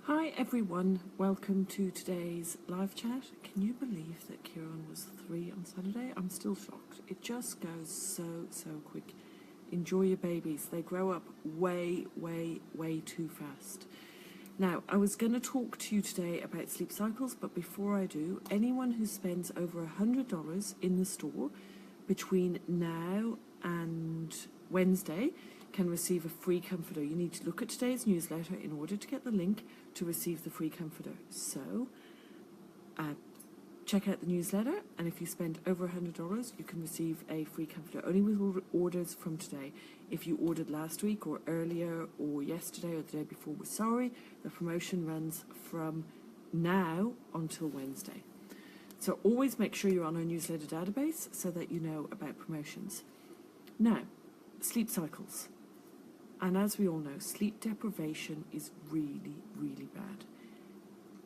Hi everyone, welcome to today's live chat. Can you believe that Kieran was 3 on Saturday? I'm still shocked. It just goes so quick. Enjoy your babies. They grow up way too fast. Now, I was going to talk to you today about sleep cycles, but before I do, anyone who spends over $100 in the store between now and Wednesday can receive a free comforter. You need to look at today's newsletter in order to get the link to receive the free comforter. So check out the newsletter, and if you spend over $100 you can receive a free comforter, only with orders from today. If you ordered last week or earlier or yesterday or the day before, we're sorry. The promotion runs from now until Wednesday. So always make sure you're on our newsletter database so that you know about promotions. Now, sleep cycles. And as we all know, sleep deprivation is really bad.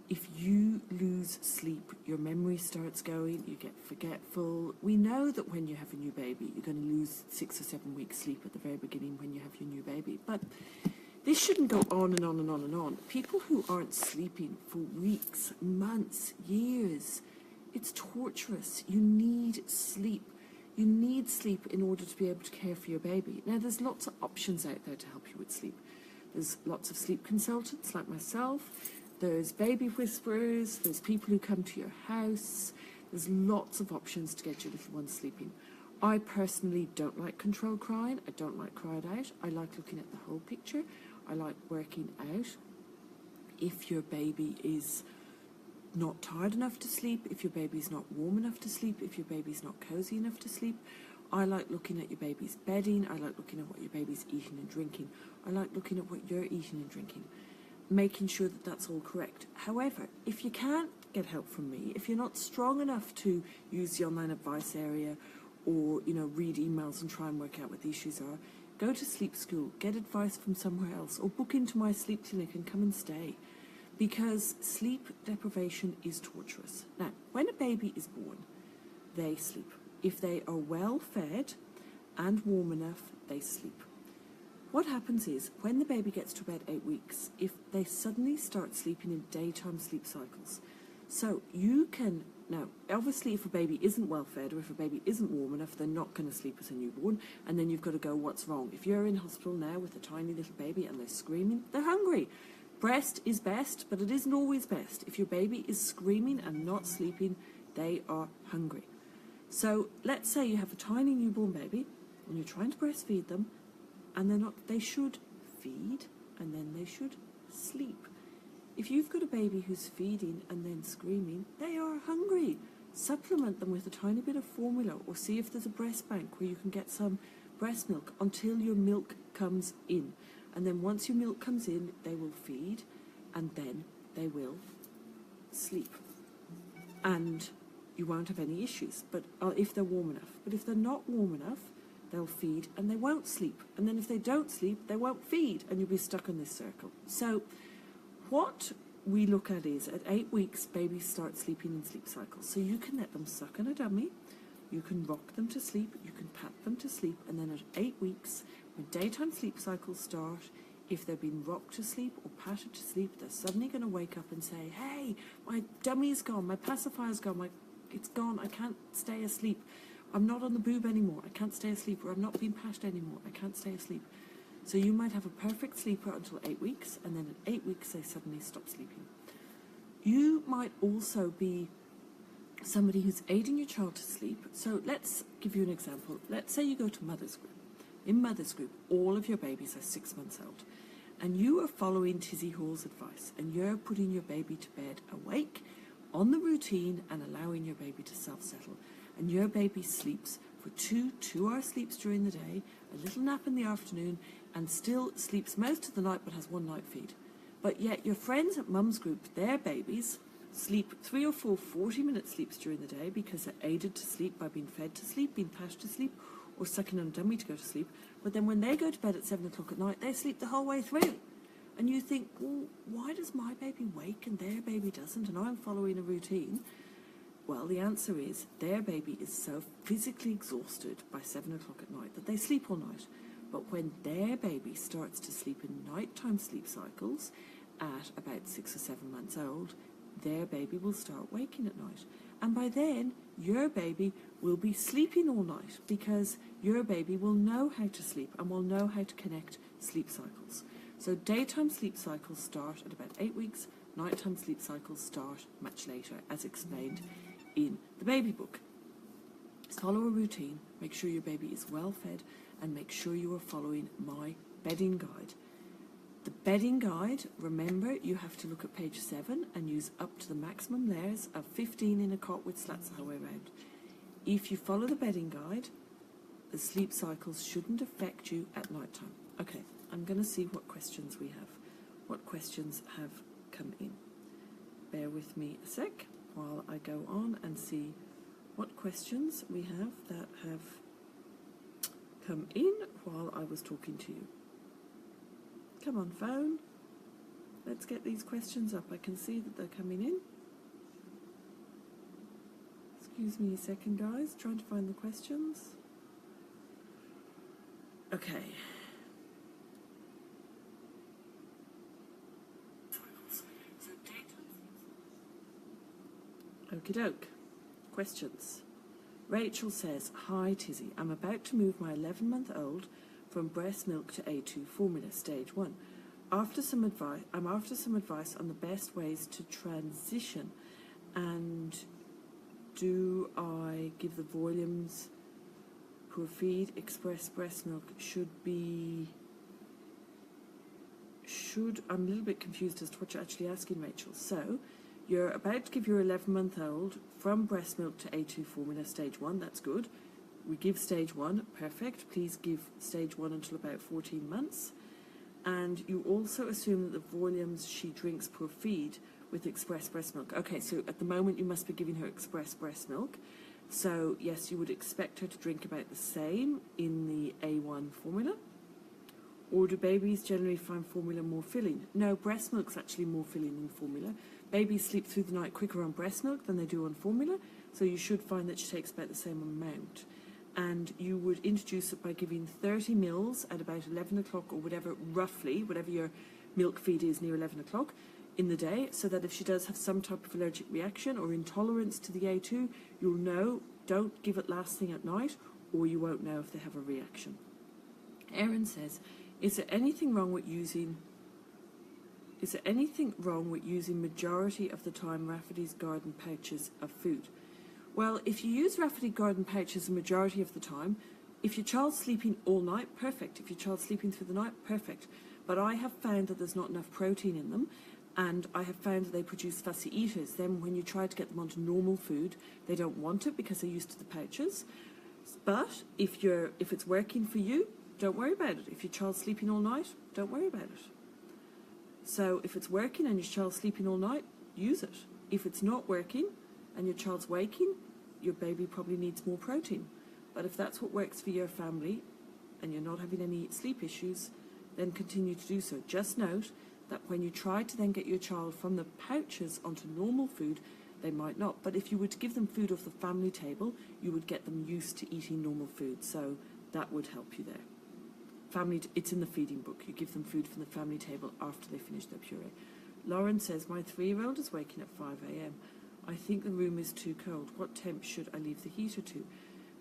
If you lose sleep, your memory starts going, you get forgetful. We know that when you have a new baby, you're going to lose 6 or 7 weeks sleep at the very beginning when you have your new baby. But this shouldn't go on and on and on and on. People who aren't sleeping for weeks, months, years, it's torturous. You need sleep. You need sleep in order to be able to care for your baby. Now, there's lots of options out there to help you with sleep. There's lots of sleep consultants like myself. There's baby whisperers. There's people who come to your house. There's lots of options to get your little one sleeping. I personally don't like controlled crying. I don't like cried out. I like looking at the whole picture. I like working out if your baby is not tired enough to sleep, if your baby's not warm enough to sleep, if your baby's not cozy enough to sleep. I like looking at your baby's bedding. I like looking at what your baby's eating and drinking. I like looking at what you're eating and drinking, making sure that that's all correct. However, if you can't get help from me, if you're not strong enough to use the online advice area or, read emails and try and work out what the issues are, go to sleep school, get advice from somewhere else, or book into my sleep clinic and come and stay. Because sleep deprivation is torturous. Now, when a baby is born, they sleep. If they are well fed and warm enough, they sleep. What happens is, when the baby gets to about 8 weeks, if they suddenly start sleeping in daytime sleep cycles. So you can, now, obviously if a baby isn't well fed or if a baby isn't warm enough, they're not going to sleep as a newborn, and then you've got to go, what's wrong? If you're in hospital now with a tiny little baby and they're screaming, they're hungry. Breast is best, but it isn't always best. If your baby is screaming and not sleeping, they are hungry. So let's say you have a tiny newborn baby and you're trying to breastfeed them, and they should feed and then they should sleep. If you've got a baby who's feeding and then screaming, they are hungry. Supplement them with a tiny bit of formula, or see if there's a breast bank where you can get some breast milk until your milk comes in. And then once your milk comes in, they will feed and then they will sleep. And you won't have any issues, but if they're warm enough. But if they're not warm enough, they'll feed and they won't sleep. And then if they don't sleep, they won't feed, and you'll be stuck in this circle. So what we look at is, at 8 weeks, babies start sleeping in sleep cycles. So you can let them suck on a dummy, you can rock them to sleep, you can pat them to sleep, and then at 8 weeks, when daytime sleep cycles start, if they're being rocked to sleep or patted to sleep, they're suddenly going to wake up and say, hey, my dummy's gone, my pacifier's gone, it's gone, I can't stay asleep. I'm not on the boob anymore, I can't stay asleep, or I'm not being patted anymore, I can't stay asleep. So you might have a perfect sleeper until 8 weeks, and then at 8 weeks they suddenly stop sleeping. You might also be somebody who's aiding your child to sleep. So let's give you an example. Let's say you go to Mother's Group. In Mother's Group, all of your babies are 6 months old, and you are following Tizzie Hall's advice, and you're putting your baby to bed awake on the routine and allowing your baby to self-settle. And your baby sleeps for 2-hour sleeps during the day, a little nap in the afternoon, and still sleeps most of the night but has one night feed. But yet your friends at Mum's Group, their babies sleep 3 or 4 40-minute sleeps during the day because they're aided to sleep by being fed to sleep, being patted to sleep, or sucking on a dummy to go to sleep. But then when they go to bed at 7 o'clock at night, they sleep the whole way through. And you think, well, why does my baby wake and their baby doesn't, and I'm following a routine? Well, the answer is their baby is so physically exhausted by 7 o'clock at night that they sleep all night. But when their baby starts to sleep in nighttime sleep cycles, at about 6 or 7 months old, their baby will start waking at night. And by then, your baby will be sleeping all night, because your baby will know how to sleep and will know how to connect sleep cycles. So daytime sleep cycles start at about 8 weeks, nighttime sleep cycles start much later, as explained in the baby book. Follow a routine, make sure your baby is well fed, and make sure you are following my bedding guide. The bedding guide, remember, you have to look at page 7 and use up to the maximum layers of 15 in a cot with slats the whole way around. If you follow the bedding guide, the sleep cycles shouldn't affect you at night time. Okay, I'm going to see what questions we have. What questions have come in. Bear with me a sec while I go on and see what questions we have that have come in while I was talking to you. Come on, phone. Let's get these questions up. I can see that they're coming in. Excuse me a second, guys. Trying to find the questions. Okay. Okie doke. Questions. Rachel says, "Hi Tizzie, I'm about to move my 11-month-old from breast milk to A2 formula, stage 1. I'm after some advice on the best ways to transition, and do I give the volumes per feed? Express breast milk I'm a little bit confused as to what you're actually asking, Rachel. So, you're about to give your 11-month-old from breast milk to A2 formula, stage 1, that's good. We give stage 1, perfect. Please give stage 1 until about 14 months. And you also assume that the volumes she drinks per feed with express breast milk. Okay, so at the moment you must be giving her express breast milk. So yes, you would expect her to drink about the same in the A1 formula. Or do babies generally find formula more filling? No, breast milk's actually more filling than formula. Babies sleep through the night quicker on breast milk than they do on formula, so you should find that she takes about the same amount. And you would introduce it by giving 30 mils at about 11 o'clock or whatever, roughly, whatever your milk feed is near 11 o'clock in the day, so that if she does have some type of allergic reaction or intolerance to the A2, you'll know. Don't give it last thing at night, or you won't know if they have a reaction. Erin says, is there anything wrong with using majority of the time Rafferty's garden pouches of food? Well, if you use Rafferty garden pouches the majority of the time, if your child's sleeping all night, perfect. If your child's sleeping through the night, perfect. But I have found that there's not enough protein in them, and I have found that they produce fussy eaters. Then when you try to get them onto normal food, they don't want it because they're used to the pouches. But if it's working for you, don't worry about it. If your child's sleeping all night, don't worry about it. So if it's working and your child's sleeping all night, use it. If it's not working and your child's waking, your baby probably needs more protein. But if that's what works for your family and you're not having any sleep issues, then continue to do so. Just note that when you try to then get your child from the pouches onto normal food, they might not. But if you were to give them food off the family table, you would get them used to eating normal food. So that would help you there. It's in the feeding book. You give them food from the family table after they finish their puree. Lauren says, my 3-year-old is waking at 5 a.m. I think the room is too cold. What temp should I leave the heater to?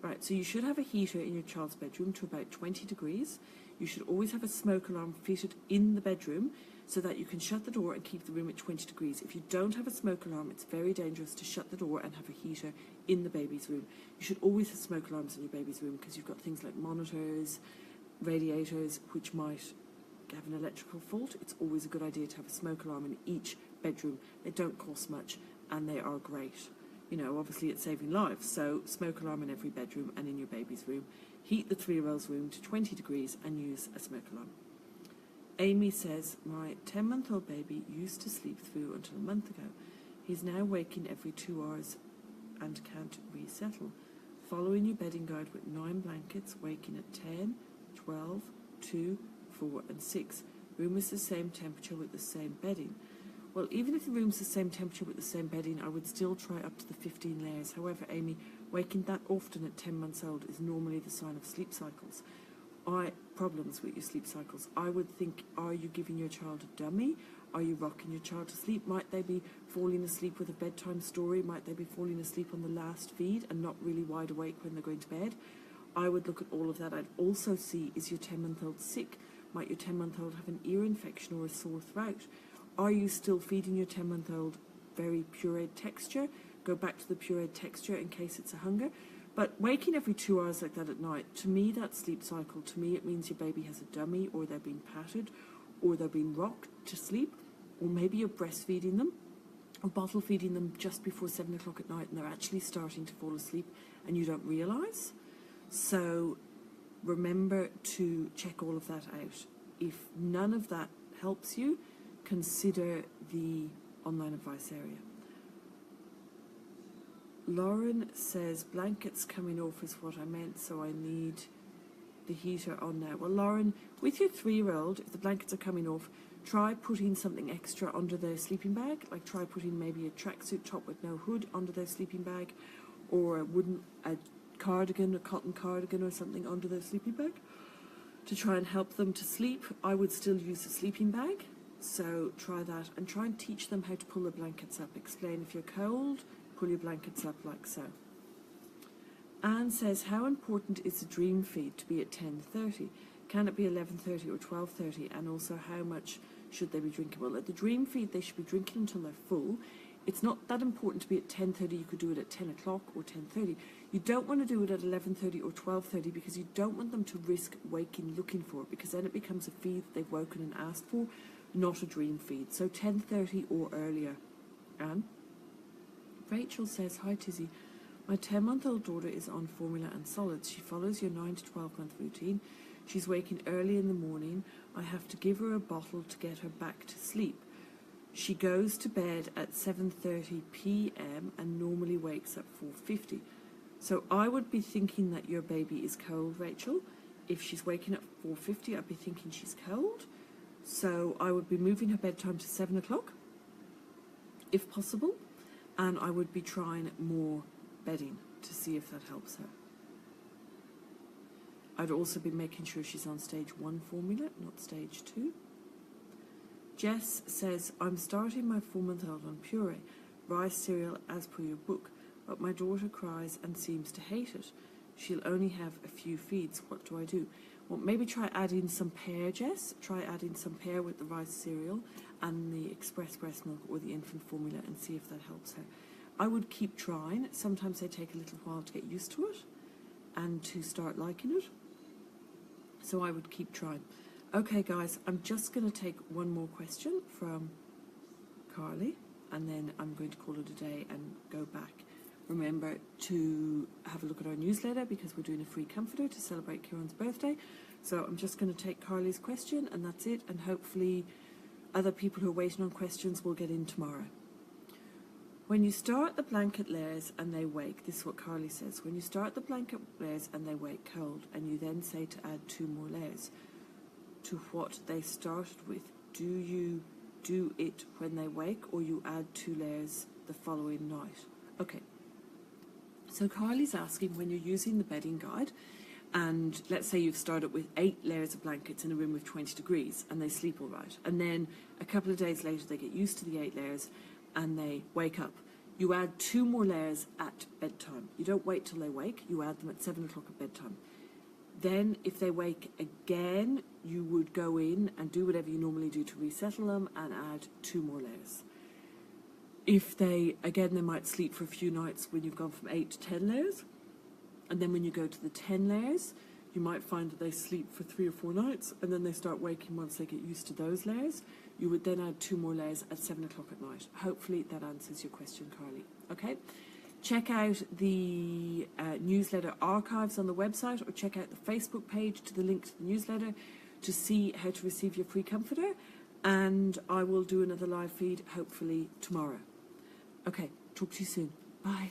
Right, so you should have a heater in your child's bedroom to about 20 degrees. You should always have a smoke alarm fitted in the bedroom so that you can shut the door and keep the room at 20 degrees. If you don't have a smoke alarm, it's very dangerous to shut the door and have a heater in the baby's room. You should always have smoke alarms in your baby's room because you've got things like monitors, radiators, which might have an electrical fault. It's always a good idea to have a smoke alarm in each bedroom. They don't cost much and they are great. You know, obviously it's saving lives, so smoke alarm in every bedroom and in your baby's room. Heat the 3-year-old's room to 20 degrees and use a smoke alarm. Amy says, my 10-month-old baby used to sleep through until a month ago. He's now waking every 2 hours and can't resettle. Following your bedding guide with 9 blankets, waking at 10, 12, 2, 4 and 6. Room is the same temperature with the same bedding. Well, even if the room's the same temperature with the same bedding, I would still try up to the 15 layers. However, Amy, waking that often at 10 months old is normally the sign of sleep cycles. Problems with your sleep cycles. I would think, are you giving your child a dummy? Are you rocking your child to sleep? Might they be falling asleep with a bedtime story? Might they be falling asleep on the last feed and not really wide awake when they're going to bed? I would look at all of that. I'd also see, is your 10-month-old sick? Might your 10-month-old have an ear infection or a sore throat? Are you still feeding your 10-month-old very pureed texture? Go back to the pureed texture in case it's a hunger. But waking every 2 hours like that at night, to me that's sleep cycle. To me it means your baby has a dummy, or they're being patted, or they're being rocked to sleep, or maybe you're breastfeeding them or bottle feeding them just before 7 o'clock at night and they're actually starting to fall asleep and you don't realise. So remember to check all of that out. If none of that helps you, consider the online advice area. Lauren says, blankets coming off is what I meant, so I need the heater on now. Well, Lauren, with your 3-year-old, if the blankets are coming off, try putting something extra under their sleeping bag. Like try putting maybe a tracksuit top with no hood under their sleeping bag, or a cardigan, a cotton cardigan or something under their sleeping bag to try and help them to sleep. I would still use a sleeping bag, so try that, and try and teach them how to pull the blankets up. Explain, if you're cold, pull your blankets up like so. Anne says, how important is the dream feed to be at 10:30? Can it be 11:30 or 12:30? And also, how much should they be drinking? Well, at the dream feed, they should be drinking until they're full. It's not that important to be at 10:30. You could do it at 10 o'clock or 10:30. You don't want to do it at 11:30 or 12:30 because you don't want them to risk waking looking for it, because then it becomes a feed that they've woken and asked for, not a dream feed. So 10:30 or earlier. Anne? Rachel says, hi Tizzie, my 10-month-old daughter is on formula and solids. She follows your 9 to 12-month routine. She's waking early in the morning. I have to give her a bottle to get her back to sleep. She goes to bed at 7:30 p.m. and normally wakes at 4:50. So I would be thinking that your baby is cold, Rachel. If she's waking at 4:50, I'd be thinking she's cold. So I would be moving her bedtime to 7 o'clock, if possible. And I would be trying more bedding to see if that helps her. I'd also be making sure she's on stage 1 formula, not stage 2. Jess says, I'm starting my 4-month-old on puree, rice cereal as per your book, but my daughter cries and seems to hate it. She'll only have a few feeds. What do I do? Well, maybe try adding some pear, Jess. Try adding some pear with the rice cereal and the express breast milk or the infant formula and see if that helps her. I would keep trying. Sometimes they take a little while to get used to it and to start liking it. So I would keep trying. Okay, guys, I'm just going to take one more question from Carly and then I'm going to call it a day and go back. Remember to have a look at our newsletter because we're doing a free comforter to celebrate Kieran's birthday. So I'm just going to take Carly's question and that's it. And hopefully other people who are waiting on questions will get in tomorrow. When you start the blanket layers and they wake, this is what Carly says, when you start the blanket layers and they wake cold and you then say to add 2 more layers to what they started with, do you do it when they wake or you add 2 layers the following night? Okay. So Carly's asking, when you're using the bedding guide and let's say you've started with 8 layers of blankets in a room with 20 degrees and they sleep all right, and then a couple of days later they get used to the 8 layers and they wake up, you add 2 more layers at bedtime. You don't wait till they wake, you add them at 7 o'clock at bedtime. Then if they wake again, you would go in and do whatever you normally do to resettle them and add 2 more layers. If they might sleep for a few nights when you've gone from 8 to 10 layers. And then when you go to the 10 layers, you might find that they sleep for 3 or 4 nights and then they start waking once they get used to those layers. You would then add 2 more layers at 7 o'clock at night. Hopefully that answers your question, Carly. Okay? Check out the newsletter archives on the website or check out the Facebook page to the link to the newsletter to see how to receive your free comforter. And I will do another live feed hopefully tomorrow. Okay, talk to you soon. Bye.